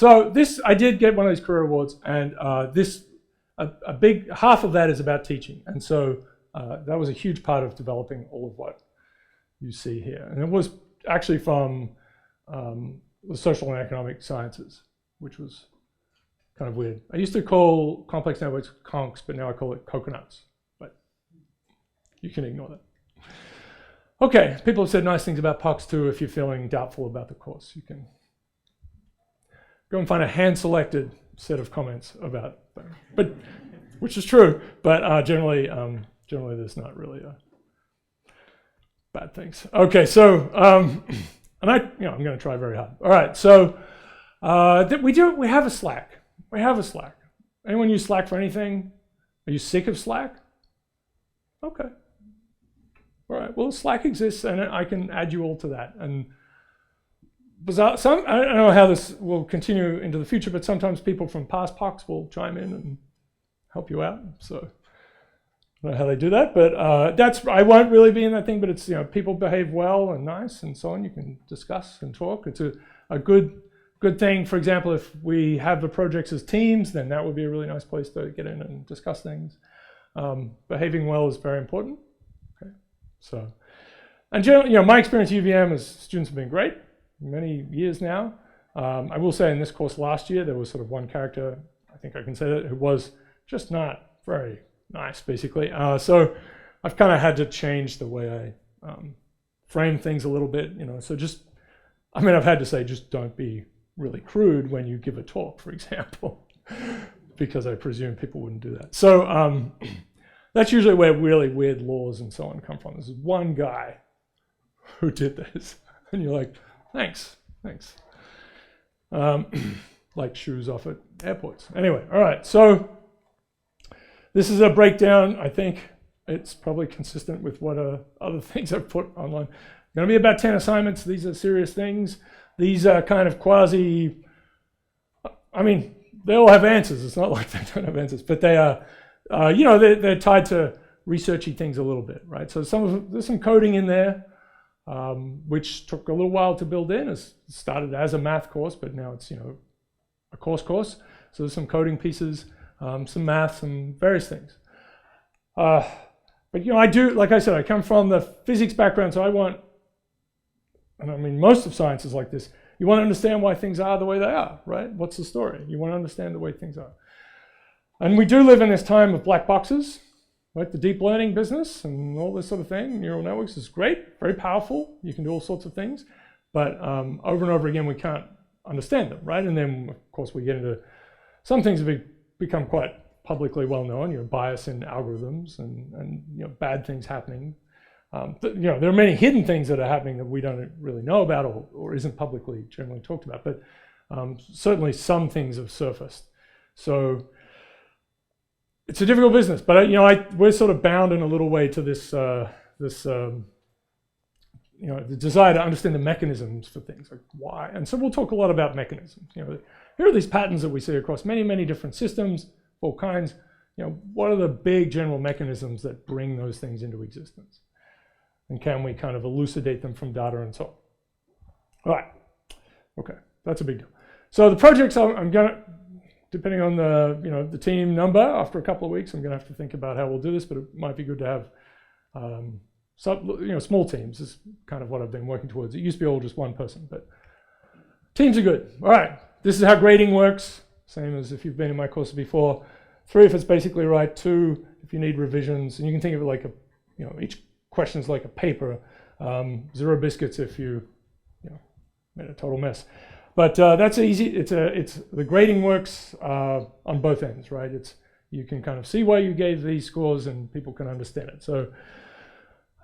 So this, I did get one of these career awards, and a big half of that is about teaching. And so that was a huge part of developing all of what you see here. And it was actually from the social and economic sciences, which was kind of weird. I used to call complex networks conks, but now I call it coconuts. But you can ignore that. Okay, people have said nice things about PoCS too. If you're feeling doubtful about the course, you can go and find a hand-selected set of comments about that. But which is true, but generally there's not really bad things. Okay, so and I'm going to try very hard. All right, so we have a Slack. We have a Slack. Anyone use Slack for anything? Are you sick of Slack? Okay. All right. Well, Slack exists, and I can add you all to that. And I don't know how this will continue into the future, but sometimes people from past PoCS will chime in and help you out. So I don't know how they do that, but I won't really be in that thing. But it's people behave well and nice and so on. You can discuss and talk. It's a good thing. For example, if we have the projects as teams, then that would be a really nice place to get in and discuss things. Behaving well is very important. Okay, so and generally, my experience at UVM as students have been great. Many years now. I will say in this course last year, there was sort of one character, I think I can say that, who was just not very nice, basically. So I've kind of had to change the way I frame things a little bit, so I've had to say, just don't be really crude when you give a talk, for example, because I presume people wouldn't do that. So that's usually where really weird laws and so on come from. There's one guy who did this, and you're like, thanks. Like shoes off at airports. Anyway, all right, so this is a breakdown. I think it's probably consistent with what other things I've put online. Going to be about 10 assignments. These are serious things. These are kind of quasi, they all have answers. It's not like they don't have answers, but they are, they're tied to researchy things a little bit, right? So there's some coding in there. Which took a little while to build in. It started as a math course, but now it's a course. So there's some coding pieces, some math, some various things. But I do, like I said, I come from the physics background, so most of science is like this. You want to understand why things are the way they are, right? What's the story? You want to understand the way things are. And we do live in this time of black boxes. Like the deep learning business and all this sort of thing, neural networks is great, very powerful. You can do all sorts of things, but over and over again, we can't understand them, right? And then, of course, we get into some things that become quite publicly well known. Bias in algorithms and bad things happening. There are many hidden things that are happening that we don't really know about or isn't publicly generally talked about. But certainly, some things have surfaced. So it's a difficult business, but we're sort of bound in a little way to this, the desire to understand the mechanisms for things, like why. And so we'll talk a lot about mechanisms. Here are these patterns that we see across many, many different systems, all kinds. What are the big general mechanisms that bring those things into existence? And can we kind of elucidate them from data and so on? All right, okay, that's a big deal. So the projects I'm gonna, depending on the team number, after a couple of weeks, I'm going to have to think about how we'll do this, but it might be good to have small teams is kind of what I've been working towards. It used to be all just one person, but teams are good. All right, this is how grading works, same as if you've been in my course before. 3 if it's basically right, 2 if you need revisions, and you can think of it like each question is like a paper. 0 biscuits if you made a total mess. But that's easy. It's the grading works on both ends, right? You can kind of see why you gave these scores, and people can understand it. So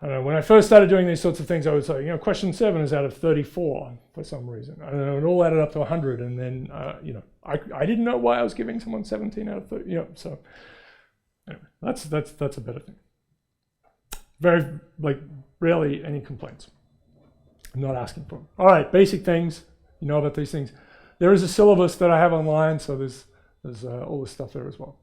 I don't know. When I first started doing these sorts of things, I would say, question 7 is out of 34 for some reason. I don't know. It all added up to 100, and then I didn't know why I was giving someone 17 out of 30. So anyway, that's a better thing. Very rarely any complaints. I'm not asking for them. All right, basic things. You know about these things. There is a syllabus that I have online, so there's all this stuff there as well.